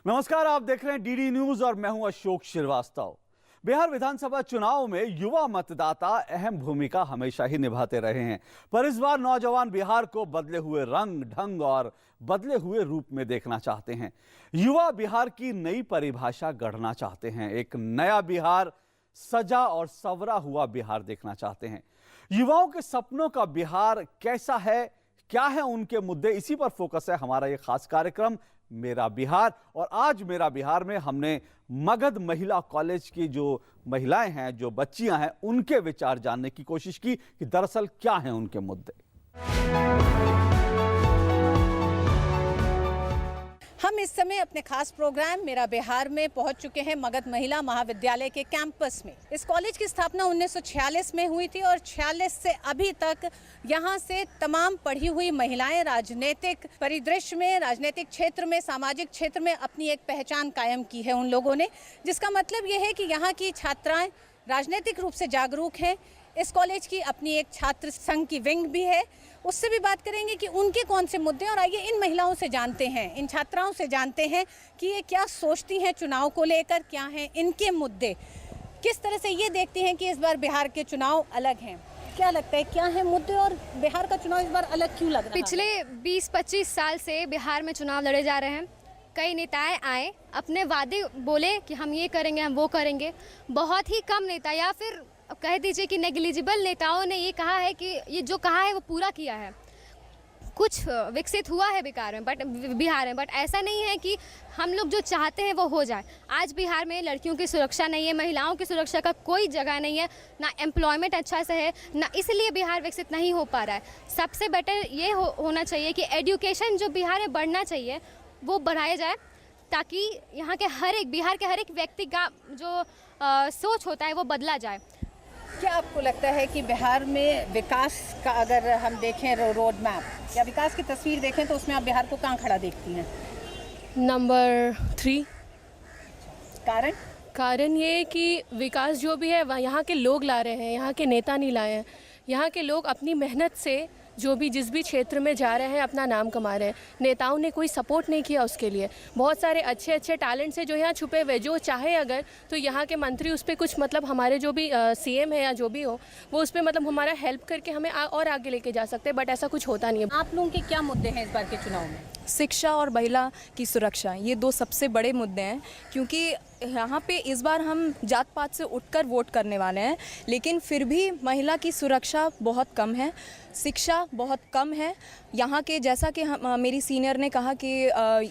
नमस्कार, आप देख रहे हैं डीडी न्यूज और मैं हूं अशोक श्रीवास्तव। बिहार विधानसभा चुनाव में युवा मतदाता अहम भूमिका हमेशा ही निभाते रहे हैं, पर इस बार नौजवान बिहार को बदले हुए रंग ढंग और बदले हुए रूप में देखना चाहते हैं। युवा बिहार की नई परिभाषा गढ़ना चाहते हैं, एक नया बिहार, सजा और संवरा हुआ बिहार देखना चाहते हैं। युवाओं के सपनों का बिहार कैसा है, क्या है उनके मुद्दे, इसी पर फोकस है हमारा ये खास कार्यक्रम मेरा बिहार। और आज मेरा बिहार में हमने मगध महिला कॉलेज की जो महिलाएं हैं, जो बच्चियां हैं, उनके विचार जानने की कोशिश की कि दरअसल क्या हैं उनके मुद्दे। हम इस समय अपने खास प्रोग्राम मेरा बिहार में पहुंच चुके हैं मगध महिला महाविद्यालय के कैंपस में। इस कॉलेज की स्थापना 1946 में हुई थी और 46 से अभी तक यहाँ से तमाम पढ़ी हुई महिलाएं राजनीतिक परिदृश्य में, राजनीतिक क्षेत्र में, सामाजिक क्षेत्र में अपनी एक पहचान कायम की है उन लोगों ने, जिसका मतलब ये है कि यहाँ की छात्राएं राजनीतिक रूप से जागरूक हैं। इस कॉलेज की अपनी एक छात्र संघ की विंग भी है, उससे भी बात करेंगे कि उनके कौन से मुद्दे। और आइए इन महिलाओं से जानते हैं, इन छात्राओं से जानते हैं कि ये क्या सोचती हैं चुनाव को लेकर, क्या हैं इनके मुद्दे, किस तरह से ये देखती हैं कि इस बार बिहार के चुनाव अलग हैं। क्या लगता है, क्या है मुद्दे और बिहार का चुनाव इस बार अलग क्यों लग रहा है? पिछले 20-25 साल से बिहार में चुनाव लड़े जा रहे हैं। कई नेताएं आए, अपने वादे बोले कि हम ये करेंगे, हम वो करेंगे। बहुत ही कम नेता या फिर कह दीजिए कि नेग्लिजिबल नेताओं ने ये कहा है कि ये जो कहा है वो पूरा किया है। कुछ विकसित हुआ है बिहार में, बट ऐसा नहीं है कि हम लोग जो चाहते हैं वो हो जाए। आज बिहार में लड़कियों की सुरक्षा नहीं है, महिलाओं की सुरक्षा का कोई जगह नहीं है, ना एम्प्लॉयमेंट अच्छा से है, ना इसलिए बिहार विकसित नहीं हो पा रहा है। सबसे बेटर ये होना चाहिए कि एजुकेशन जो बिहार में बढ़ना चाहिए वो बढ़ाया जाए, ताकि यहाँ के बिहार के हर एक व्यक्ति का जो सोच होता है वो बदला जाए। क्या आपको लगता है कि बिहार में विकास का अगर हम देखें रोड मैप या विकास की तस्वीर देखें तो उसमें आप बिहार को कहाँ खड़ा देखती हैं? नंबर 3। कारण ये कि विकास जो भी है वह यहाँ के लोग ला रहे हैं, यहाँ के नेता नहीं लाए हैं। यहाँ के लोग अपनी मेहनत से जिस भी क्षेत्र में जा रहे हैं अपना नाम कमा रहे हैं। नेताओं ने कोई सपोर्ट नहीं किया उसके लिए। बहुत सारे अच्छे टैलेंट्स हैं जो यहाँ छुपे हुए, जो चाहे अगर तो यहाँ के मंत्री उस पर कुछ मतलब हमारे जो भी सीएम है या जो भी हो वो उस पर मतलब हमारा हेल्प करके हमें और आगे लेके जा सकते हैं, बट ऐसा कुछ होता नहीं है। आप लोगों के क्या मुद्दे हैं इस बार के चुनाव में? शिक्षा और महिला की सुरक्षा, ये दो सबसे बड़े मुद्दे हैं, क्योंकि यहाँ पे इस बार हम जात पात से उठकर वोट करने वाले हैं, लेकिन फिर भी महिला की सुरक्षा बहुत कम है, शिक्षा बहुत कम है। यहाँ के जैसा कि मेरी सीनियर ने कहा कि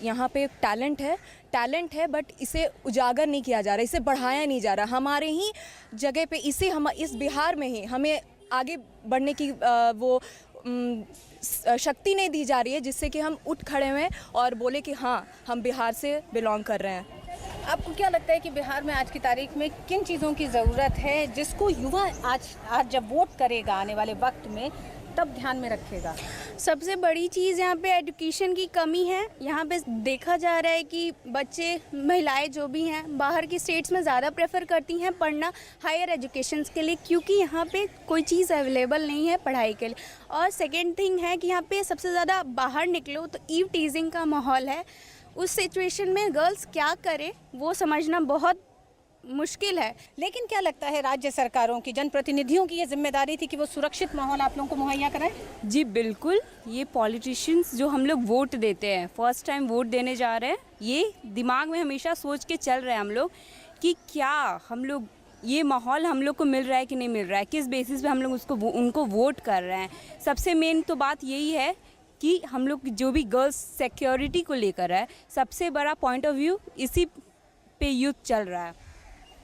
यहाँ पे टैलेंट है बट इसे उजागर नहीं किया जा रहा, इसे बढ़ाया नहीं जा रहा। हमारे ही जगह पे इस बिहार में ही हमें आगे बढ़ने की वो शक्ति नहीं दी जा रही है, जिससे कि हम उठ खड़े हुए और बोले कि हाँ, हम बिहार से बिलोंग कर रहे हैं। आपको क्या लगता है कि बिहार में आज की तारीख में किन चीज़ों की ज़रूरत है जिसको युवा आज जब वोट करेगा आने वाले वक्त में तब ध्यान में रखेगा? सबसे बड़ी चीज़ यहाँ पे एजुकेशन की कमी है। यहाँ पे देखा जा रहा है कि बच्चे, महिलाएं जो भी हैं बाहर की स्टेट्स में ज़्यादा प्रेफर करती हैं पढ़ना हायर एजुकेशन के लिए, क्योंकि यहाँ पे कोई चीज़ अवेलेबल नहीं है पढ़ाई के लिए। और सेकेंड थिंग है कि यहाँ पे सबसे ज़्यादा बाहर निकलो तो ईव टीजिंग का माहौल है। उस सिचुएशन में गर्ल्स क्या करें वो समझना बहुत मुश्किल है। लेकिन क्या लगता है राज्य सरकारों की, जनप्रतिनिधियों की ये जिम्मेदारी थी कि वो सुरक्षित माहौल आप लोगों को मुहैया कराएं? जी बिल्कुल, ये पॉलिटिशियंस जो हम लोग वोट देते हैं, फर्स्ट टाइम वोट देने जा रहे हैं, ये दिमाग में हमेशा सोच के चल रहे हैं हम लोग कि क्या हम लोग ये माहौल हम लोग को मिल रहा है कि नहीं मिल रहा है, किस बेसिस पे हम लोग उनको वोट कर रहे हैं। सबसे मेन तो बात यही है कि हम लोग जो भी गर्ल्स सिक्योरिटी को लेकर है, सबसे बड़ा पॉइंट ऑफ व्यू इसी पे युद्ध चल रहा है।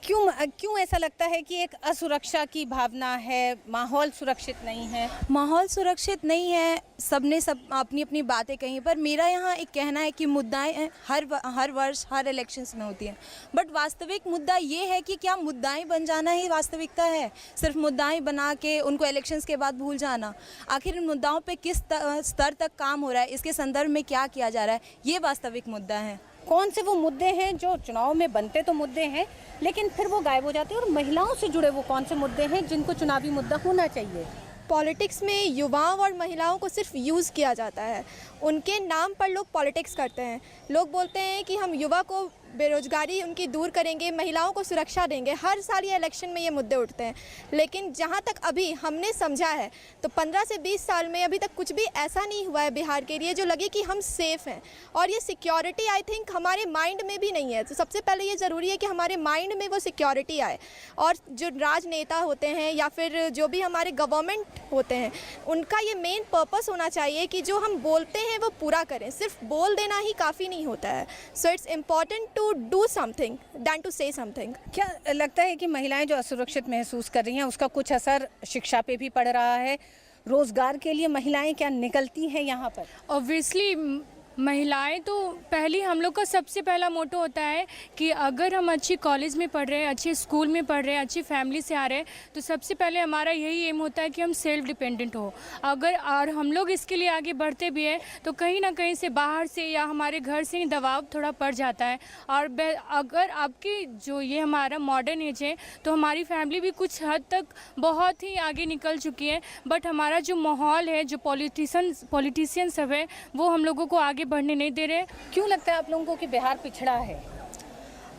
क्यों ऐसा लगता है कि एक असुरक्षा की भावना है, माहौल सुरक्षित नहीं है? माहौल सुरक्षित नहीं है, सबने अपनी अपनी बातें कही, पर मेरा यहाँ एक कहना है कि मुद्दाएं हर वर्ष हर इलेक्शंस में होती हैं, बट वास्तविक मुद्दा ये है कि क्या मुद्दाएं बन जाना ही वास्तविकता है? सिर्फ मुद्दाएं बना के उनको इलेक्शंस के बाद भूल जाना। आखिर इन मुद्दाओं पे किस स्तर तक काम हो रहा है, इसके संदर्भ में क्या किया जा रहा है, ये वास्तविक मुद्दा है। कौन से वो मुद्दे हैं जो चुनाव में बनते तो मुद्दे हैं लेकिन फिर वो गायब हो जाते हैं, और महिलाओं से जुड़े वो कौन से मुद्दे हैं जिनको चुनावी मुद्दा होना चाहिए? पॉलिटिक्स में युवाओं और महिलाओं को सिर्फ यूज़ किया जाता है। उनके नाम पर लोग पॉलिटिक्स करते हैं। लोग बोलते हैं कि हम युवा को बेरोजगारी उनकी दूर करेंगे, महिलाओं को सुरक्षा देंगे। हर साल ये इलेक्शन में ये मुद्दे उठते हैं, लेकिन जहाँ तक अभी हमने समझा है तो 15 से 20 साल में अभी तक कुछ भी ऐसा नहीं हुआ है बिहार के लिए जो लगे कि हम सेफ़ हैं। और ये सिक्योरिटी आई थिंक हमारे माइंड में भी नहीं है। तो सबसे पहले ये ज़रूरी है कि हमारे माइंड में वो सिक्योरिटी आए, और जो राजनेता होते हैं या फिर जो भी हमारे गवर्नमेंट होते हैं, उनका ये मेन पर्पस होना चाहिए कि जो हम बोलते हैं वो पूरा करें। सिर्फ बोल देना ही काफ़ी नहीं होता है। So it's important to do something than to say something. क्या लगता है कि महिलाएं जो असुरक्षित महसूस कर रही हैं उसका कुछ असर शिक्षा पे भी पड़ रहा है? रोजगार के लिए महिलाएं क्या निकलती हैं यहाँ पर? ऑब्वियसली महिलाएं तो पहली, हम लोग का सबसे पहला मोटो होता है कि अगर हम अच्छी कॉलेज में पढ़ रहे हैं, अच्छे स्कूल में पढ़ रहे हैं, अच्छी फैमिली से आ रहे हैं, तो सबसे पहले हमारा यही एम होता है कि हम सेल्फ डिपेंडेंट हो। अगर और हम लोग इसके लिए आगे बढ़ते भी हैं तो कहीं ना कहीं से बाहर से या हमारे घर से ही दबाव थोड़ा पड़ जाता है। और अगर आपकी जो ये हमारा मॉडर्न एज है तो हमारी फैमिली भी कुछ हद तक बहुत ही आगे निकल चुकी है, बट हमारा जो माहौल है, जो पॉलिटिशियन सब है, वो हम लोगों को आगे बढ़ने नहीं दे रहे। क्यों लगता है आप लोगों को कि बिहार पिछड़ा है?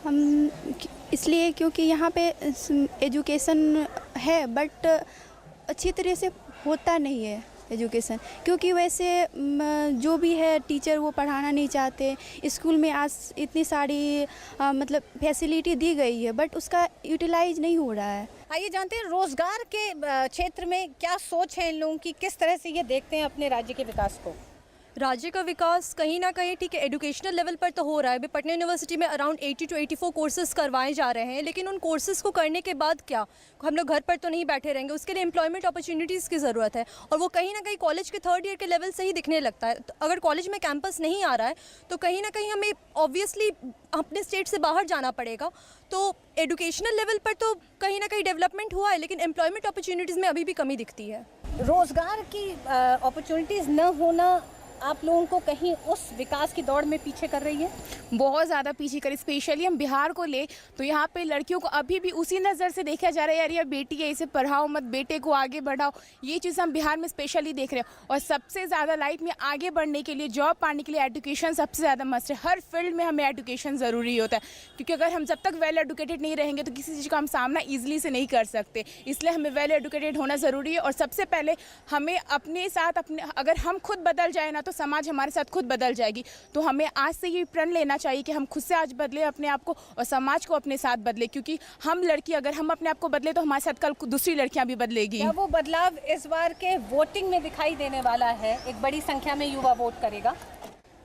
हम इसलिए क्योंकि यहाँ पे एजुकेशन है बट अच्छी तरह से होता नहीं है एजुकेशन, क्योंकि वैसे जो भी है टीचर वो पढ़ाना नहीं चाहते। स्कूल में आज इतनी सारी मतलब फैसिलिटी दी गई है बट उसका यूटिलाइज नहीं हो रहा है। आइए जानते हैं रोजगार के क्षेत्र में क्या सोच है इन लोगों की, किस तरह से ये देखते हैं अपने राज्य के विकास को। राज्य का विकास कहीं ना कहीं ठीक है एजुकेशनल लेवल पर तो हो रहा है। अभी पटना यूनिवर्सिटी में अराउंड 80 to 84 कोर्सेज करवाए जा रहे हैं, लेकिन उन कोर्सेज को करने के बाद क्या हम लोग घर पर तो नहीं बैठे रहेंगे। उसके लिए एम्प्लॉयमेंट अपॉर्चुनिटीज़ की ज़रूरत है, और वो कहीं ना कहीं कॉलेज के 3rd ईयर के लेवल से ही दिखने लगता है। तो अगर कॉलेज में कैंपस नहीं आ रहा है तो कहीं ना कहीं हमें ऑब्वियसली अपने स्टेट से बाहर जाना पड़ेगा। तो एजुकेशनल लेवल पर तो कहीं ना कहीं डेवलपमेंट हुआ है, लेकिन एम्प्लॉयमेंट अपॉर्चुनिटीज़ में अभी भी कमी दिखती है। रोजगार की अपॉर्चुनिटीज़ न होना आप लोगों को कहीं उस विकास की दौड़ में पीछे कर रही है? बहुत ज़्यादा पीछे कर। स्पेशली हम बिहार को ले तो यहाँ पे लड़कियों को अभी भी उसी नज़र से देखा जा रहा है, यार ये बेटी है, इसे पढ़ाओ मत, बेटे को आगे बढ़ाओ। ये चीज़ हम बिहार में स्पेशली देख रहे हैं। और सबसे ज़्यादा लाइफ में आगे बढ़ने के लिए, जॉब पाने के लिए एजुकेशन सबसे ज़्यादा मस्ट है। हर फील्ड में हमें एजुकेशन ज़रूरी होता है, क्योंकि अगर हम जब तक वेल एजुकेटेड नहीं रहेंगे तो किसी चीज़ का हम सामना ईजिली से नहीं कर सकते। इसलिए हमें वेल एजुकेटेड होना ज़रूरी है। और सबसे पहले हमें अपने साथ अगर हम खुद बदल जाए ना तो समाज हमारे साथ खुद बदल जाएगी। तो हमें आज से ये प्रण लेना चाहिए कि हम खुद से आज बदले अपने आप को और समाज को अपने साथ बदले, क्योंकि हम लड़की अगर हम अपने आप को बदले तो हमारे साथ कल दूसरी लड़कियां भी बदलेगी। क्या वो बदलाव इस बार के वोटिंग में दिखाई देने वाला है? एक बड़ी संख्या में युवा वोट करेगा।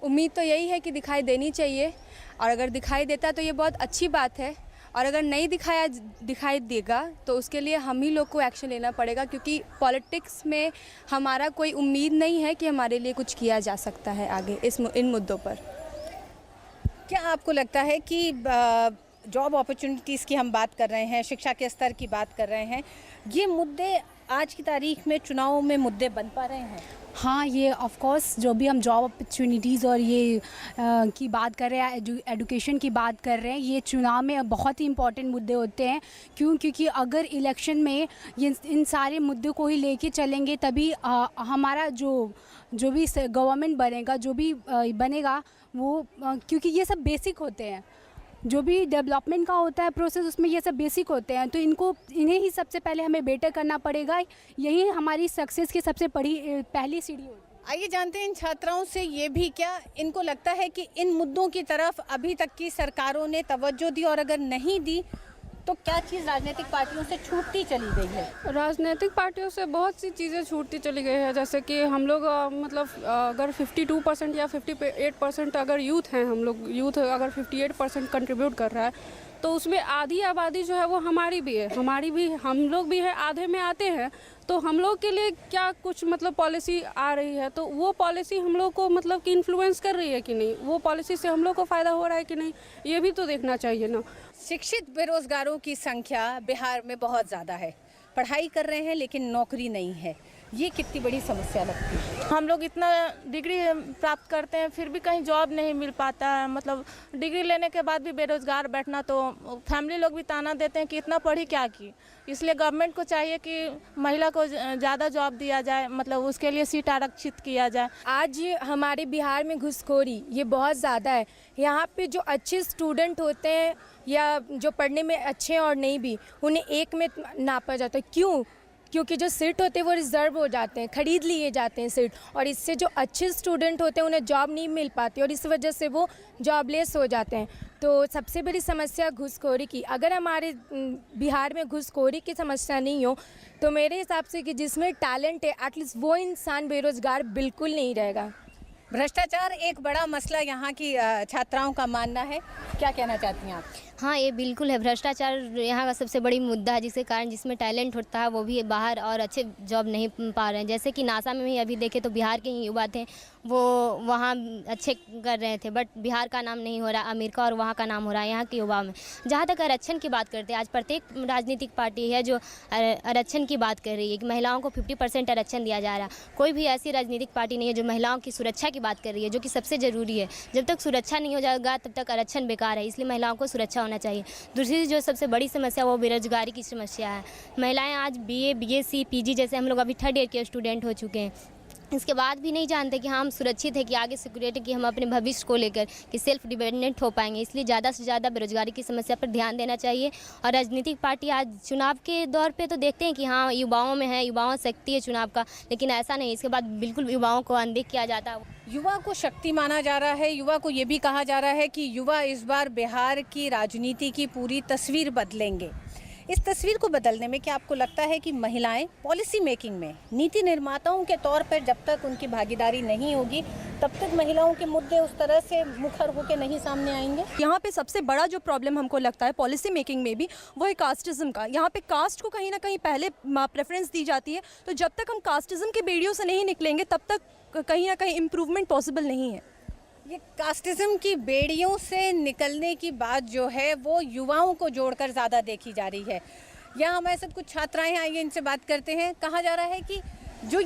उम्मीद तो यही है कि दिखाई देनी चाहिए, और अगर दिखाई देता तो ये बहुत अच्छी बात है, और अगर नहीं दिखाई देगा तो उसके लिए हम ही लोग को एक्शन लेना पड़ेगा, क्योंकि पॉलिटिक्स में हमारा कोई उम्मीद नहीं है कि हमारे लिए कुछ किया जा सकता है आगे इन मुद्दों पर। क्या आपको लगता है कि जॉब अपॉर्चुनिटीज़ की हम बात कर रहे हैं, शिक्षा के स्तर की बात कर रहे हैं, ये मुद्दे आज की तारीख में चुनाव में मुद्दे बन पा रहे हैं? हाँ, ये ऑफ कोर्स जो भी हम जॉब अपॉर्चुनिटीज़ और ये की बात कर रहे हैं, एजुकेशन की बात कर रहे हैं, ये चुनाव में बहुत ही इम्पोर्टेंट मुद्दे होते हैं। क्योंकि अगर इलेक्शन में ये इन सारे मुद्दों को ही लेके चलेंगे तभी हमारा जो भी गवर्नमेंट बनेगा, जो भी बनेगा वो, क्योंकि ये सब बेसिक होते हैं। जो भी डेवलपमेंट का होता है प्रोसेस, उसमें ये सब बेसिक होते हैं। तो इन्हें ही सबसे पहले हमें बेटर करना पड़ेगा। यही हमारी सक्सेस की सबसे पहली सीढ़ी होती है। आइए जानते हैं इन छात्राओं से ये भी, क्या इनको लगता है कि इन मुद्दों की तरफ अभी तक की सरकारों ने तवज्जो दी, और अगर नहीं दी तो क्या चीज़ राजनीतिक पार्टियों से छूटती चली गई है? राजनीतिक पार्टियों से बहुत सी चीज़ें छूटती चली गई है। जैसे कि हम लोग मतलब अगर 52% या 58% अगर यूथ हैं, हम लोग यूथ अगर 58% कंट्रीब्यूट कर रहा है तो उसमें आधी आबादी जो है वो हमारी भी है, हम लोग भी है, आधे में आते हैं। तो हम लोग के लिए क्या कुछ मतलब पॉलिसी आ रही है तो वो पॉलिसी हम लोग को मतलब कि इन्फ्लुएंस कर रही है कि नहीं, वो पॉलिसी से हम लोग को फ़ायदा हो रहा है कि नहीं, ये भी तो देखना चाहिए ना। शिक्षित बेरोजगारों की संख्या बिहार में बहुत ज़्यादा है। पढ़ाई कर रहे हैं लेकिन नौकरी नहीं है। ये कितनी बड़ी समस्या लगती है? हम लोग इतना डिग्री प्राप्त करते हैं फिर भी कहीं जॉब नहीं मिल पाता है। मतलब डिग्री लेने के बाद भी बेरोजगार बैठना, तो फैमिली लोग भी ताना देते हैं कि इतना पढ़ी क्या की। इसलिए गवर्नमेंट को चाहिए कि महिला को ज़्यादा जॉब दिया जाए, मतलब उसके लिए सीट आरक्षित किया जाए। आज हमारे बिहार में घुसखोरी ये बहुत ज़्यादा है। यहाँ पे जो अच्छे स्टूडेंट होते हैं या जो पढ़ने में अच्छे और नहीं भी, उन्हें एक में नापा जाता है। क्यों? क्योंकि जो सीट होते हैं वो रिजर्व हो जाते हैं, खरीद लिए जाते हैं सीट, और इससे जो अच्छे स्टूडेंट होते हैं उन्हें जॉब नहीं मिल पाती और इस वजह से वो जॉबलेस हो जाते हैं। तो सबसे बड़ी समस्या घुसखोरी की। अगर हमारे बिहार में घुसखोरी की समस्या नहीं हो तो मेरे हिसाब से कि जिसमें टैलेंट है एटलीस्ट वो इंसान बेरोजगार बिल्कुल नहीं रहेगा। भ्रष्टाचार एक बड़ा मसला यहाँ की छात्राओं का मानना है, क्या कहना चाहती हैं आप? हाँ, ये बिल्कुल है। भ्रष्टाचार यहाँ का सबसे बड़ी मुद्दा है, जिसके कारण जिसमें टैलेंट होता है वो भी बाहर और अच्छे जॉब नहीं पा रहे हैं। जैसे कि नासा में भी अभी देखे तो बिहार के ही युवा थे, वो वहाँ अच्छे कर रहे थे, बट बिहार का नाम नहीं हो रहा, अमेरिका और वहाँ का नाम हो रहा है यहाँ के युवा में। जहाँ तक आरक्षण की बात करते हैं, आज प्रत्येक राजनीतिक पार्टी है जो आरक्षण की बात कर रही है कि महिलाओं को 50% आरक्षण दिया जा रहा है। कोई भी ऐसी राजनीतिक पार्टी नहीं है जो महिलाओं की सुरक्षा की बात कर रही है, जो कि सबसे ज़रूरी है। जब तक सुरक्षा नहीं हो जाएगा तब तक आरक्षण बेकार है, इसलिए महिलाओं को सुरक्षा होना चाहिए। दूसरी जो सबसे बड़ी समस्या वो बेरोजगारी की समस्या है। महिलाएं आज BA, BSc, PG जैसे हम लोग अभी 3rd ईयर के स्टूडेंट हो चुके हैं, इसके बाद भी नहीं जानते कि हम सुरक्षित है, कि आगे सिक्योरिटी की हम अपने भविष्य को लेकर कि सेल्फ डिपेंडेंट हो पाएंगे। इसलिए ज़्यादा से ज़्यादा बेरोजगारी की समस्या पर ध्यान देना चाहिए। और राजनीतिक पार्टी आज चुनाव के दौर पे तो देखते हैं कि हाँ युवाओं में है, युवाओं शक्ति है चुनाव का, लेकिन ऐसा नहीं। इसके बाद बिल्कुल युवाओं को अनदेख किया जाता है। युवा को शक्ति माना जा रहा है। युवा को ये भी कहा जा रहा है कि युवा इस बार बिहार की राजनीति की पूरी तस्वीर बदलेंगे। इस तस्वीर को बदलने में क्या आपको लगता है कि महिलाएं पॉलिसी मेकिंग में, नीति निर्माताओं के तौर पर जब तक उनकी भागीदारी नहीं होगी तब तक महिलाओं के मुद्दे उस तरह से मुखर होकर नहीं सामने आएंगे? यहाँ पे सबसे बड़ा जो प्रॉब्लम हमको लगता है पॉलिसी मेकिंग में भी, वो है कास्टिज्म का। यहाँ पे कास्ट को कहीं ना कहीं पहले प्रेफरेंस दी जाती है, तो जब तक हम कास्टिज्म के बेड़ियों से नहीं निकलेंगे तब तक कहीं ना कहीं इम्प्रूवमेंट पॉसिबल नहीं है। ये कास्टिज्म की बेड़ियों से निकलने की बात जो है वो युवाओं को जोड़कर ज़्यादा देखी जा रही है। यहाँ हमारे साथ कुछ छात्राएं आई हैं, इनसे बात करते हैं। कहा जा रहा है कि जो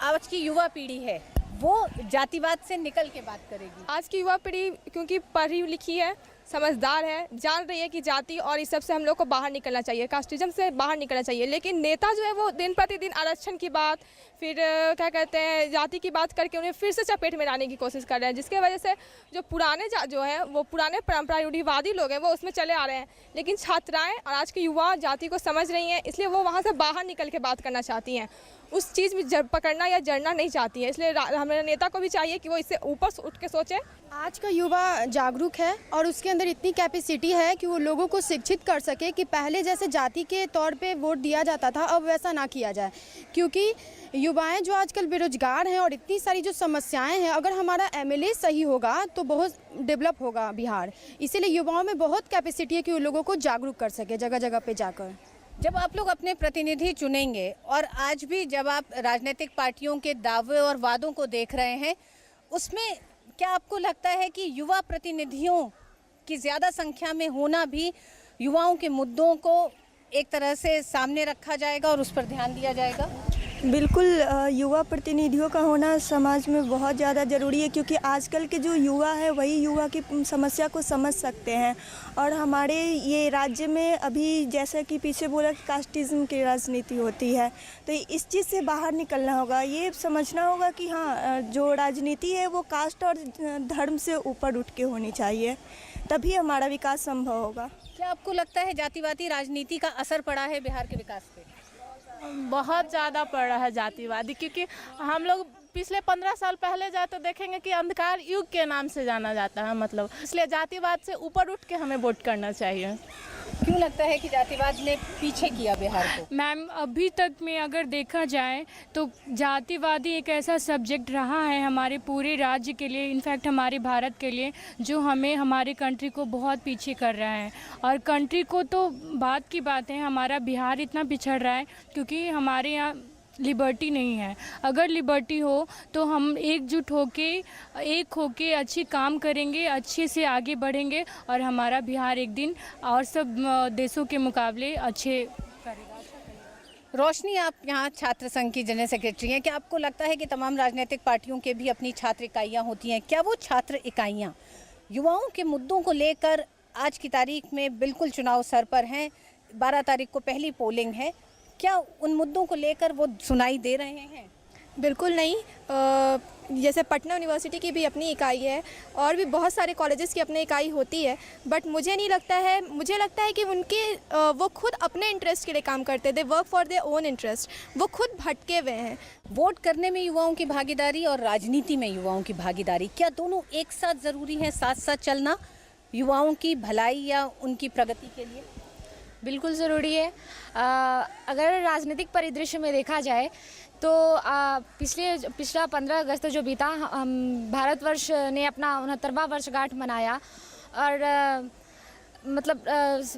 आज की युवा पीढ़ी है वो जातिवाद से निकल के बात करेगी। आज की युवा पीढ़ी क्योंकि पढ़ी लिखी है, समझदार है, जान रही है कि जाति और इस सब से हम लोग को बाहर निकलना चाहिए, कास्टिज्म से बाहर निकलना चाहिए। लेकिन नेता जो है वो दिन प्रतिदिन आरक्षण की बात, फिर क्या कहते हैं जाति की बात करके उन्हें फिर से चपेट में लाने की कोशिश कर रहे हैं, जिसके वजह से जो पुराने जो है वो पुराने परंपरा रूढ़िवादी लोग हैं वो उसमें चले आ रहे हैं। लेकिन छात्राएं और आज के युवा जाति को समझ रही हैं, इसलिए वो वहाँ से बाहर निकल के बात करना चाहती हैं, उस चीज़ में पकड़ना या जड़ना नहीं चाहती है। इसलिए हमारे नेता को भी चाहिए कि वो इससे ऊपर उठ के सोचे। आज का युवा जागरूक है और उसके अंदर इतनी कैपेसिटी है कि वो लोगों को शिक्षित कर सके कि पहले जैसे जाति के तौर पे वोट दिया जाता था अब वैसा ना किया जाए। क्योंकि युवाएं जो आजकल बेरोजगार हैं और इतनी सारी जो समस्याएं हैं, अगर हमारा MLA सही होगा तो बहुत डेवलप होगा बिहार। इसीलिए युवाओं में बहुत कैपेसिटी है कि वो लोगों को जागरूक कर सके जगह जगह पे जाकर। जब आप लोग अपने प्रतिनिधि चुनेंगे और आज भी जब आप राजनीतिक पार्टियों के दावे और वादों को देख रहे हैं, उसमें क्या आपको लगता है कि युवा प्रतिनिधियों की ज़्यादा संख्या में होना भी युवाओं के मुद्दों को एक तरह से सामने रखा जाएगा और उस पर ध्यान दिया जाएगा? बिल्कुल, युवा प्रतिनिधियों का होना समाज में बहुत ज़्यादा ज़रूरी है, क्योंकि आजकल के जो युवा है वही युवा की समस्या को समझ सकते हैं। और हमारे ये राज्य में अभी जैसा कि पीछे बोला कि कास्टिज्म की राजनीति होती है, तो इस चीज़ से बाहर निकलना होगा। ये समझना होगा कि हाँ, जो राजनीति है वो कास्ट और धर्म से ऊपर उठ के होनी चाहिए, तभी हमारा विकास संभव होगा। क्या आपको लगता है जातिवादी राजनीति का असर पड़ा है बिहार के विकास पे? बहुत ज़्यादा पड़ रहा है जातिवादी, क्योंकि हम लोग पिछले 15 साल पहले जाए तो देखेंगे कि अंधकार युग के नाम से जाना जाता है, मतलब इसलिए जातिवाद से ऊपर उठ के हमें वोट करना चाहिए। क्यों लगता है कि जातिवाद ने पीछे किया बिहार को? मैम, अभी तक में अगर देखा जाए तो जातिवादी एक ऐसा सब्जेक्ट रहा है हमारे पूरे राज्य के लिए, इनफैक्ट हमारे भारत के लिए, जो हमें हमारे कंट्री को बहुत पीछे कर रहा है। और कंट्री को तो बात की बात है, हमारा बिहार इतना पिछड़ रहा है क्योंकि हमारे यहाँ लिबर्टी नहीं है। अगर लिबर्टी हो तो हम एकजुट होके एक होके अच्छी काम करेंगे, अच्छे से आगे बढ़ेंगे और हमारा बिहार एक दिन और सब देशों के मुकाबले अच्छे करेगा। रोशनी, आप यहाँ छात्र संघ की जनरल सेक्रेटरी हैं। क्या आपको लगता है कि तमाम राजनीतिक पार्टियों के भी अपनी छात्र इकाइयाँ होती हैं? क्या वो छात्र इकाइयाँ युवाओं के मुद्दों को लेकर आज की तारीख में बिल्कुल चुनाव सर पर हैं, 12 तारीख को पहली पोलिंग है, क्या उन मुद्दों को लेकर वो सुनाई दे रहे हैं? बिल्कुल नहीं। जैसे पटना यूनिवर्सिटी की भी अपनी इकाई है और भी बहुत सारे कॉलेजेस की अपनी इकाई होती है, बट मुझे नहीं लगता है, मुझे लगता है कि उनके वो खुद अपने इंटरेस्ट के लिए काम करते हैं। They work for their own interest. वो खुद भटके हुए हैं। वोट करने में युवाओं की भागीदारी और राजनीति में युवाओं की भागीदारी, क्या दोनों एक साथ ज़रूरी है, साथ साथ चलना युवाओं की भलाई या उनकी प्रगति के लिए? बिल्कुल ज़रूरी है। अगर राजनीतिक परिदृश्य में देखा जाए तो पिछला 15 अगस्त जो बीता, भारतवर्ष ने अपना 69वां वर्षगांठ मनाया और मतलब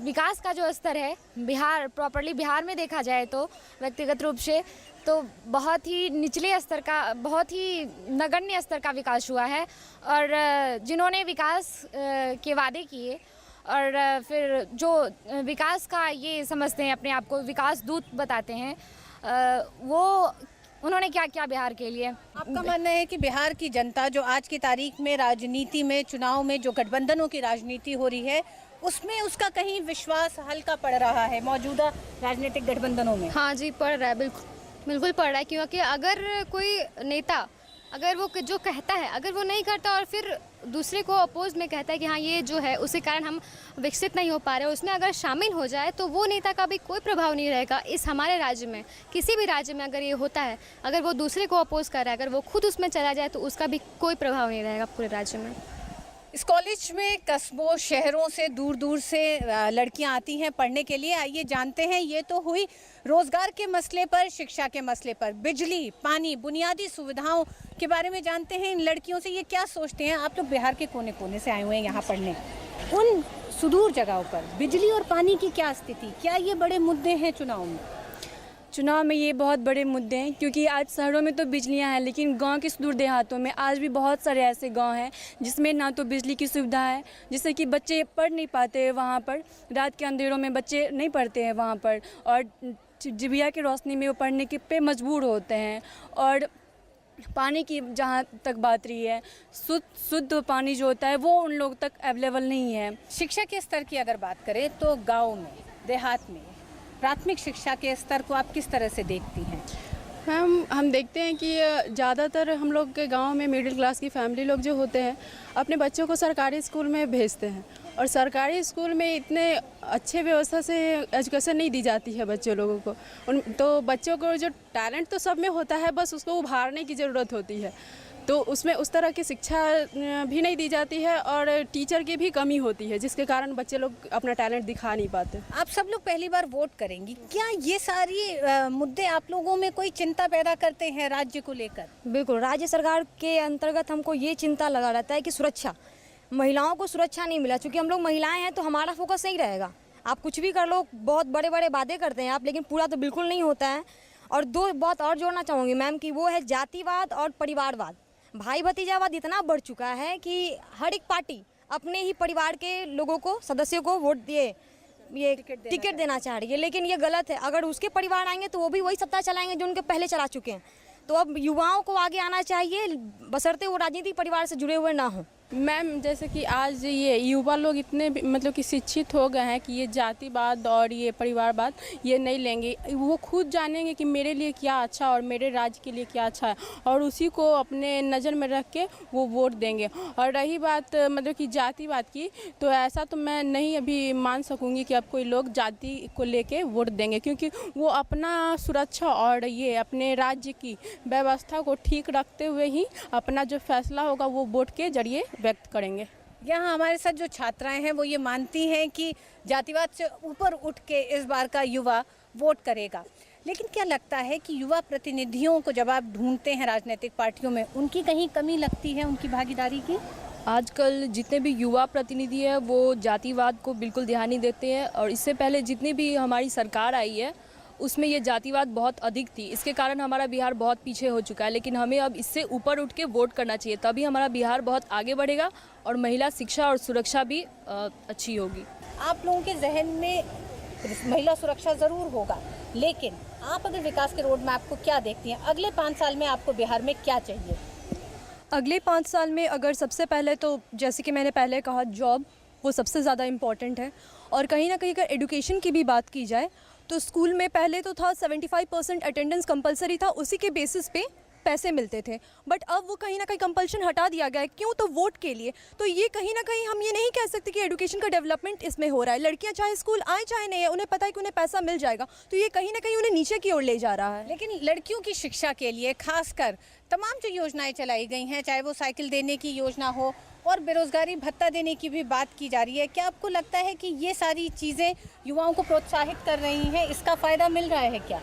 विकास का जो स्तर है बिहार में देखा जाए तो व्यक्तिगत रूप से तो बहुत ही निचले स्तर का, बहुत ही नगण्य स्तर का विकास हुआ है। और जिन्होंने विकास के वादे किए और फिर जो विकास का ये समझते हैं, अपने आप को विकास दूत बताते हैं, वो उन्होंने क्या किया बिहार के लिए? आपका मानना है कि बिहार की जनता जो आज की तारीख में राजनीति में, चुनाव में जो गठबंधनों की राजनीति हो रही है, उसमें उसका कहीं विश्वास हल्का पड़ रहा है मौजूदा राजनीतिक गठबंधनों में? हाँ जी, पड़ रहा है, बिल्कुल पड़ रहा है। क्योंकि अगर कोई नेता, अगर वो जो कहता है, अगर वो नहीं करता और फिर दूसरे को अपोज में कहता है कि हाँ ये जो है उसके कारण हम विकसित नहीं हो पा रहे, उसमें अगर शामिल हो जाए तो वो नेता का भी कोई प्रभाव नहीं रहेगा। इस हमारे राज्य में, किसी भी राज्य में अगर ये होता है, अगर वो दूसरे को अपोज कर रहा है, अगर वो खुद उसमें चला जाए तो उसका भी कोई प्रभाव नहीं रहेगा पूरे राज्य में। इस कॉलेज में कस्बों, शहरों से, दूर दूर से लड़कियां आती हैं पढ़ने के लिए। आइए जानते हैं। ये तो हुई रोजगार के मसले पर, शिक्षा के मसले पर, बिजली, पानी, बुनियादी सुविधाओं के बारे में जानते हैं इन लड़कियों से। ये क्या सोचते हैं? आप लोग बिहार के कोने कोने से आए हुए हैं यहाँ पढ़ने। उन सुदूर जगहों पर बिजली और पानी की क्या स्थिति, क्या ये बड़े मुद्दे हैं चुनाव में? चुनाव में ये बहुत बड़े मुद्दे हैं, क्योंकि आज शहरों में तो बिजलियां हैं, लेकिन गांव के सुदूर देहातों में आज भी बहुत सारे ऐसे गांव हैं जिसमें ना तो बिजली की सुविधा है, जिससे कि बच्चे पढ़ नहीं पाते हैं वहाँ पर। रात के अंधेरों में बच्चे नहीं पढ़ते हैं वहाँ पर, और जिबिया की रोशनी में वो पढ़ने के पे मजबूर होते हैं। और पानी की जहाँ तक बात रही है, शुद्ध पानी जो होता है वो उन लोग तक अवेलेबल नहीं है। शिक्षा के स्तर की अगर बात करें तो गाँव में, देहात में प्राथमिक शिक्षा के स्तर को आप किस तरह से देखती हैं? मैम, हम देखते हैं कि ज़्यादातर हम लोग के गांव में मिडिल क्लास की फैमिली लोग जो होते हैं अपने बच्चों को सरकारी स्कूल में भेजते हैं, और सरकारी स्कूल में इतने अच्छे व्यवस्था से एजुकेशन नहीं दी जाती है बच्चों लोगों को। तो बच्चों को जो टैलेंट तो सब में होता है, बस उसको उभारने की ज़रूरत होती है। तो उसमें उस तरह की शिक्षा भी नहीं दी जाती है और टीचर की भी कमी होती है, जिसके कारण बच्चे लोग अपना टैलेंट दिखा नहीं पाते। आप सब लोग पहली बार वोट करेंगी, क्या ये सारी मुद्दे आप लोगों में कोई चिंता पैदा करते हैं राज्य को लेकर? बिल्कुल, राज्य सरकार के अंतर्गत हमको ये चिंता लगा रहता है कि सुरक्षा, महिलाओं को सुरक्षा नहीं मिला। चूँकि हम लोग महिलाएं हैं तो हमारा फोकस नहीं रहेगा। आप कुछ भी कर लो, बहुत बड़े बड़े वादे करते हैं आप, लेकिन पूरा तो बिल्कुल नहीं होता है। और दो बात और जोड़ना चाहूँगी मैम कि वो है जातिवाद और परिवारवाद। भाई भतीजावाद इतना बढ़ चुका है कि हर एक पार्टी अपने ही परिवार के लोगों को, सदस्यों को वोट दिए, ये टिकट देना चाह रही है, लेकिन ये गलत है। अगर उसके परिवार आएंगे तो वो भी वही सत्ता चलाएंगे जो उनके पहले चला चुके हैं। तो अब युवाओं को आगे आना चाहिए, बशर्ते वो राजनीतिक परिवार से जुड़े हुए ना हों। मैम, जैसे कि आज ये युवा लोग इतने मतलब कि शिक्षित हो गए हैं कि ये जातिवाद और ये परिवारवाद ये नहीं लेंगे। वो खुद जानेंगे कि मेरे लिए क्या अच्छा और मेरे राज्य के लिए क्या अच्छा है, और उसी को अपने नज़र में रख के वो वोट देंगे। और रही बात मतलब कि जातिवाद की, तो ऐसा तो मैं नहीं अभी मान सकूंगी कि अब कोई लोग जाति को लेके वोट देंगे, क्योंकि वो अपना सुरक्षा और ये अपने राज्य की व्यवस्था को ठीक रखते हुए ही अपना जो फैसला होगा वो वोट के जरिए व्यक्त करेंगे। यहाँ हमारे साथ जो छात्राएं हैं वो ये मानती हैं कि जातिवाद से ऊपर उठ के इस बार का युवा वोट करेगा। लेकिन क्या लगता है कि युवा प्रतिनिधियों को जब आप ढूंढते हैं राजनीतिक पार्टियों में, उनकी कहीं कमी लगती है उनकी भागीदारी की? आजकल जितने भी युवा प्रतिनिधि हैं वो जातिवाद को बिल्कुल ध्यान नहीं देते हैं, और इससे पहले जितनी भी हमारी सरकार आई है उसमें ये जातिवाद बहुत अधिक थी। इसके कारण हमारा बिहार बहुत पीछे हो चुका है। लेकिन हमें अब इससे ऊपर उठ के वोट करना चाहिए, तभी हमारा बिहार बहुत आगे बढ़ेगा और महिला शिक्षा और सुरक्षा भी अच्छी होगी। आप लोगों के जहन में महिला सुरक्षा ज़रूर होगा, लेकिन आप अगर विकास के रोड मैप को क्या देखती हैं, अगले 5 साल में आपको बिहार में क्या चाहिए? अगले 5 साल में अगर सबसे पहले तो जैसे कि मैंने पहले कहा, जॉब वो सबसे ज़्यादा इम्पॉर्टेंट है। और कहीं ना कहीं अगर एजुकेशन की भी बात की जाए तो स्कूल में पहले तो था 75% अटेंडेंस कंपलसरी था, उसी के बेसिस पे पैसे मिलते थे, बट अब वो कहीं ना कहीं कंपल्शन हटा दिया गया है। क्यों? तो वोट के लिए। तो ये कहीं ना कहीं हम ये नहीं कह सकते कि एजुकेशन का डेवलपमेंट इसमें हो रहा है। लड़कियां चाहे स्कूल आए चाहे नहीं है, उन्हें पता है कि उन्हें पैसा मिल जाएगा, तो ये कहीं ना कहीं उन्हें नीचे की ओर ले जा रहा है। लेकिन लड़कियों की शिक्षा के लिए खासकर तमाम जो योजनाएं चलाई गई हैं, चाहे वो साइकिल देने की योजना हो और बेरोजगारी भत्ता देने की भी बात की जा रही है, क्या आपको लगता है कि ये सारी चीज़ें युवाओं को प्रोत्साहित कर रही हैं? इसका फ़ायदा मिल रहा है क्या?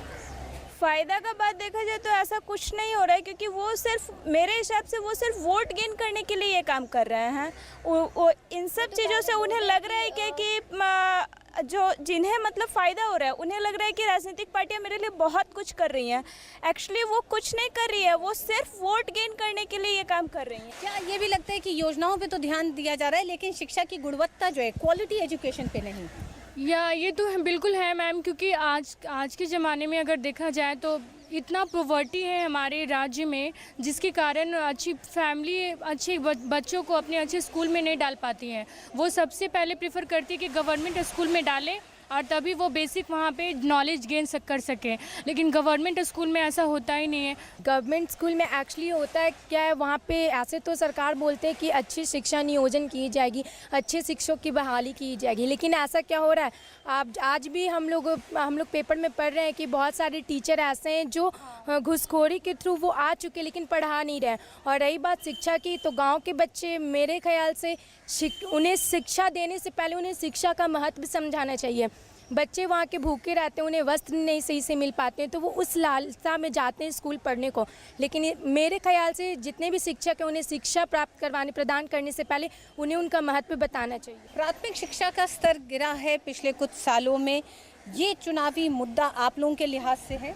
फ़ायदा का बात देखा जाए तो ऐसा कुछ नहीं हो रहा है, क्योंकि वो सिर्फ मेरे हिसाब से वो सिर्फ वोट गेन करने के लिए ये काम कर रहे हैं। वो इन सब चीज़ों से उन्हें लग रहा है कि जो जिन्हें मतलब फ़ायदा हो रहा है, उन्हें लग रहा है कि राजनीतिक पार्टियां मेरे लिए बहुत कुछ कर रही हैं। एक्चुअली वो कुछ नहीं कर रही है, वो सिर्फ वोट गेन करने के लिए ये काम कर रही हैं। क्या ये भी लगता है कि योजनाओं पे तो ध्यान दिया जा रहा है, लेकिन शिक्षा की गुणवत्ता जो है, क्वालिटी एजुकेशन पे नहीं? या ये तो बिल्कुल है मैम, क्योंकि आज के ज़माने में अगर देखा जाए तो इतना पॉवर्टी है हमारे राज्य में, जिसके कारण अच्छी फैमिली अच्छे बच्चों को अपने अच्छे स्कूल में नहीं डाल पाती हैं। वो सबसे पहले प्रेफर करती है कि गवर्नमेंट स्कूल में डालें और तभी वो बेसिक वहाँ पे नॉलेज गेन कर सकें, लेकिन गवर्नमेंट स्कूल में ऐसा होता ही नहीं है। गवर्नमेंट स्कूल में एक्चुअली होता है क्या है, वहाँ पे ऐसे तो सरकार बोलते हैं कि अच्छी शिक्षा नियोजन की जाएगी, अच्छे शिक्षकों की बहाली की जाएगी, लेकिन ऐसा क्या हो रहा है? आप आज भी हम लोग पेपर में पढ़ रहे हैं कि बहुत सारे टीचर ऐसे हैं जो घूसखोरी के थ्रू वो आ चुके लेकिन पढ़ा नहीं रहे। और रही बात शिक्षा की, तो गाँव के बच्चे मेरे ख्याल से उन्हें शिक्षा देने से पहले उन्हें शिक्षा का महत्व समझाना चाहिए। बच्चे वहाँ के भूखे रहते हैं, उन्हें वस्त्र नहीं सही से मिल पाते हैं, तो वो उस लालसा में जाते हैं स्कूल पढ़ने को। लेकिन मेरे ख्याल से जितने भी शिक्षक हैं, उन्हें शिक्षा प्रदान करने से पहले उन्हें उनका महत्व बताना चाहिए। प्राथमिक शिक्षा का स्तर गिरा है पिछले कुछ सालों में, ये चुनावी मुद्दा आप लोगों के लिहाज से है?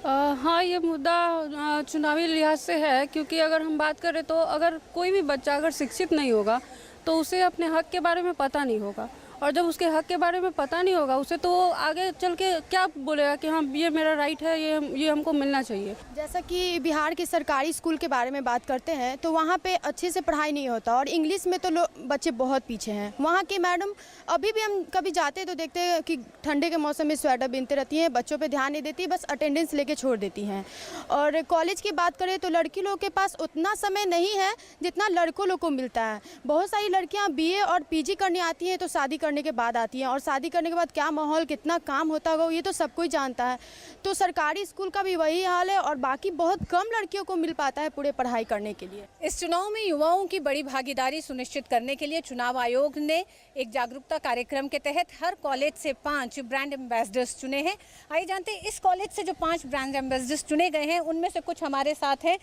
हाँ, ये मुद्दा चुनावी लिहाज से है, क्योंकि अगर हम बात करें तो अगर कोई भी बच्चा अगर शिक्षित नहीं होगा तो उसे अपने हक के बारे में पता नहीं होगा, और जब उसके हक के बारे में पता नहीं होगा उसे, तो आगे चल के क्या बोलेगा कि हाँ ये मेरा राइट है, ये हमको मिलना चाहिए। जैसा कि बिहार के सरकारी स्कूल के बारे में बात करते हैं तो वहाँ पे अच्छे से पढ़ाई नहीं होता और इंग्लिश में तो बच्चे बहुत पीछे हैं। वहाँ के मैडम अभी भी हम कभी जाते हैं तो देखते हैं कि ठंडे के मौसम में स्वेटर बिनते रहती हैं, बच्चों पे ध्यान नहीं देती, बस अटेंडेंस लेके छोड़ देती हैं। और कॉलेज की बात करें तो लड़की लोग के पास उतना समय नहीं है जितना लड़कों लोग को मिलता है। बहुत सारी लड़कियाँ BA और PG करने आती हैं तो शादी करने के बाद आती हैं, और शादी करने के बाद क्या माहौल, कितना काम होता होगा ये तो सब कोई जानता है। तो सरकारी स्कूल का भी वही हाल है और बाकी बहुत कम लड़कियों को मिल पाता है पूरे पढ़ाई करने के लिए। इस चुनाव में युवाओं की बड़ी भागीदारी सुनिश्चित करने के लिए चुनाव आयोग ने एक जागरूकता कार्यक्रम के तहत हर कॉलेज से 5 ब्रांड एम्बेसडर्स चुने हैं। आइए जानते हैं इस कॉलेज से जो 5 ब्रांड एम्बेसडर्स चुने गए हैं उनमें से कुछ हमारे साथ हैं।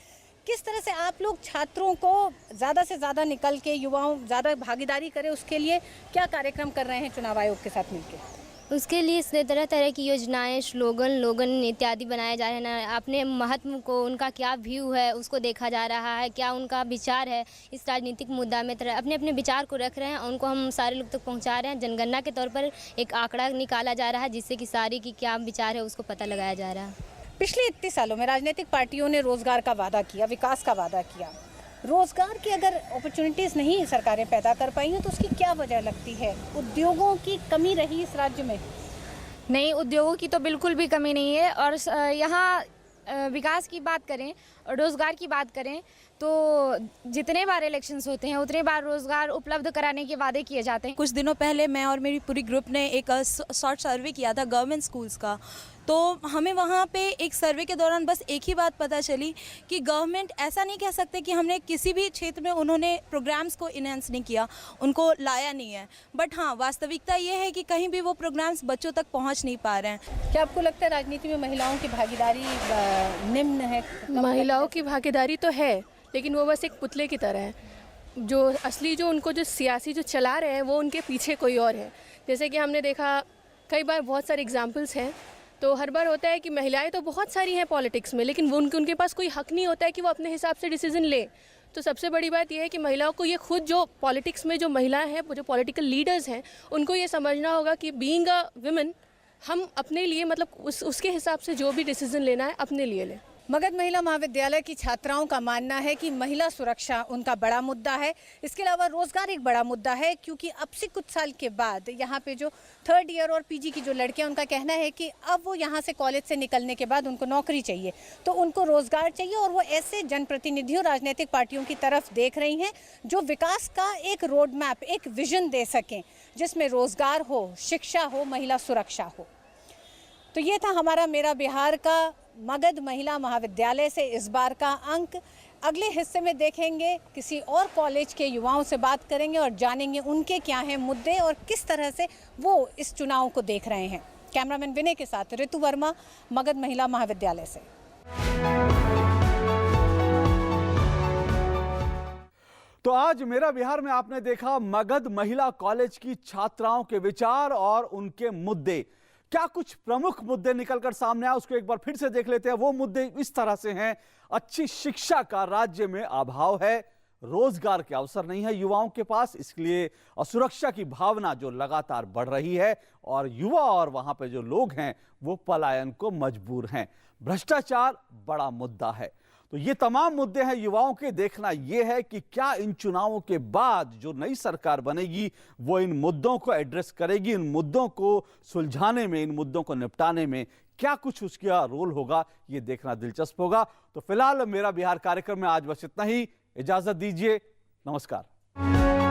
किस तरह से आप लोग छात्रों को ज़्यादा से ज़्यादा निकल के युवाओं ज़्यादा भागीदारी करें, उसके लिए क्या कार्यक्रम कर रहे हैं चुनाव आयोग के साथ मिलकर? उसके लिए तरह तरह की योजनाएं, स्लोगन इत्यादि बनाए जा रहे हैं। अपने महत्व को, उनका क्या व्यू है उसको देखा जा रहा है, क्या उनका विचार है इस राजनीतिक मुद्दा में। अपने अपने विचार को रख रहे हैं और उनको हम सारे लोग तक पहुंचा रहे हैं। जनगणना के तौर पर एक आंकड़ा निकाला जा रहा है जिससे कि सारी की क्या विचार है उसको पता लगाया जा रहा है। पिछले इतने सालों में राजनीतिक पार्टियों ने रोजगार का वादा किया, विकास का वादा किया। रोजगार की अगर अपॉर्चुनिटीज़ नहीं सरकारें पैदा कर पाई हैं तो उसकी क्या वजह लगती है? उद्योगों की कमी रही इस राज्य में? नहीं, उद्योगों की तो बिल्कुल भी कमी नहीं है। और यहाँ विकास की बात करें और रोज़गार की बात करें तो जितने बार इलेक्शंस होते हैं उतने बार रोज़गार उपलब्ध कराने के वादे किए जाते हैं। कुछ दिनों पहले मैं और मेरी पूरी ग्रुप ने एक शॉर्ट सर्वे किया था गवर्नमेंट स्कूल्स का, तो हमें वहाँ पे एक सर्वे के दौरान बस एक ही बात पता चली कि गवर्नमेंट ऐसा नहीं कह सकते कि हमने किसी भी क्षेत्र में उन्होंने प्रोग्राम्स को इनहेंस नहीं किया, उनको लाया नहीं है, बट हाँ वास्तविकता ये है कि कहीं भी वो प्रोग्राम्स बच्चों तक पहुँच नहीं पा रहे हैं। क्या आपको लगता है राजनीति में महिलाओं की भागीदारी निम्न है? महिलाओं की भागीदारी तो है, लेकिन वो बस एक पुतले की तरह है। जो असली जो सियासी जो चला रहे हैं वो उनके पीछे कोई और है। जैसे कि हमने देखा कई बार, बहुत सारे एग्जाम्पल्स हैं, तो हर बार होता है कि महिलाएं तो बहुत सारी हैं पॉलिटिक्स में, लेकिन वो उनके पास कोई हक नहीं होता है कि वो अपने हिसाब से डिसीजन ले। तो सबसे बड़ी बात यह है कि महिलाओं को ये खुद जो पॉलिटिक्स में जो महिलाएं हैं, जो पॉलिटिकल लीडर्स हैं, उनको ये समझना होगा कि बीइंग अ वुमेन हम अपने लिए मतलब उसके हिसाब से जो भी डिसीजन लेना है अपने लिए लें। मगध महिला महाविद्यालय की छात्राओं का मानना है कि महिला सुरक्षा उनका बड़ा मुद्दा है। इसके अलावा रोजगार एक बड़ा मुद्दा है, क्योंकि अब से कुछ साल के बाद यहाँ पे जो 3rd ईयर और पीजी की जो लड़कियां, उनका कहना है कि अब वो यहाँ से कॉलेज से निकलने के बाद उनको नौकरी चाहिए, तो उनको रोजगार चाहिए। और वो ऐसे जनप्रतिनिधियों, राजनीतिक पार्टियों की तरफ देख रही हैं जो विकास का एक रोड मैप, एक विजन दे सकें, जिसमें रोजगार हो, शिक्षा हो, महिला सुरक्षा हो। तो ये था हमारा मेरा बिहार का मगध महिला महाविद्यालय से इस बार का अंक। अगले हिस्से में देखेंगे, किसी और कॉलेज के युवाओं से बात करेंगे और जानेंगे उनके क्या हैं मुद्दे और किस तरह से वो इस चुनाव को देख रहे हैं। कैमरामैन विनय के साथ ऋतु वर्मा, मगध महिला महाविद्यालय से। तो आज मेरा बिहार में आपने देखा मगध महिला कॉलेज की छात्राओं के विचार और उनके मुद्दे। क्या कुछ प्रमुख मुद्दे निकलकर सामने आए, उसको एक बार फिर से देख लेते हैं। वो मुद्दे इस तरह से हैं: अच्छी शिक्षा का राज्य में अभाव है, रोजगार के अवसर नहीं है युवाओं के पास, इसलिए असुरक्षा की भावना जो लगातार बढ़ रही है और युवा और वहां पे जो लोग हैं वो पलायन को मजबूर हैं, भ्रष्टाचार बड़ा मुद्दा है। तो ये तमाम मुद्दे हैं युवाओं के। देखना यह है कि क्या इन चुनावों के बाद जो नई सरकार बनेगी वो इन मुद्दों को एड्रेस करेगी, इन मुद्दों को सुलझाने में, इन मुद्दों को निपटाने में क्या कुछ उसका रोल होगा, ये देखना दिलचस्प होगा। तो फिलहाल मेरा बिहार कार्यक्रम में आज बस इतना ही। इजाजत दीजिए, नमस्कार।